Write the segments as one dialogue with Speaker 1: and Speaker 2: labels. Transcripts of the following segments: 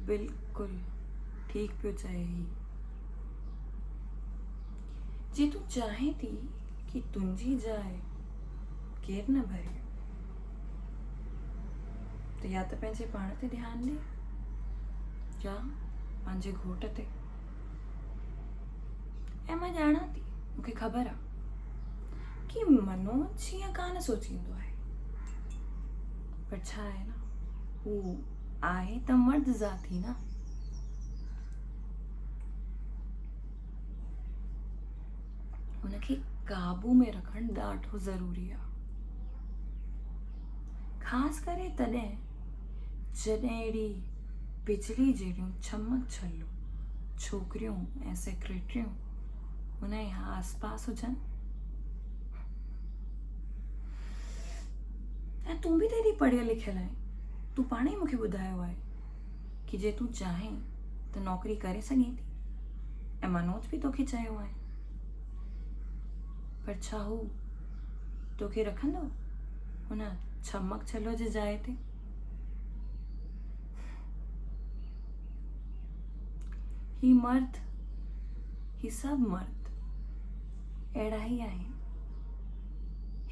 Speaker 1: बिल्कुलु ठीक पियो चए ही। जे तूं चाहे थी कि तुंहिंजी जाइ केर न भरे, तो या तो पंहिंजे पाण ते ध्यानु ॾे या पंहिंजे घोट ते। ऐं मां ॼाणा थी, मूंखे ख़बर आहे कि मनोज हीअं कान सोचींदो आहे, पर छा आहे न, हू आहे त मर्द ज़ाती न। हुनखे काबू में रखणु ॾाढो ज़रूरी आहे, ख़ासि करे तॾहिं जॾहिं अहिड़ी बिजली जहिड़ियूं चमक छल्लू छोकिरियूं ऐं सेक्रेटरियूं हुन जे आसपास हुजनि। ऐं तूं बि त एॾी पढ़ियल लिखियल आहे, तूं पाणे ई मूंखे ॿुधायो आहे कि जे तूं चाहीं त नौकरी करे सघीं थी, ऐं मनोज बि तोखे चयो आहे, पर छा हू तोखे रखंदो हुन चमक छल्लो जे जाइ ते? ही मर्द, ही सभु मर्द अहिड़ा ई आहिनि,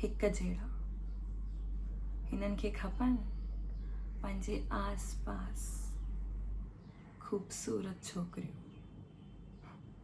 Speaker 1: हिक जहिड़ा। हिननि खे खपनि पंहिंजे आस पास खूबसूरत छोकिरियूं।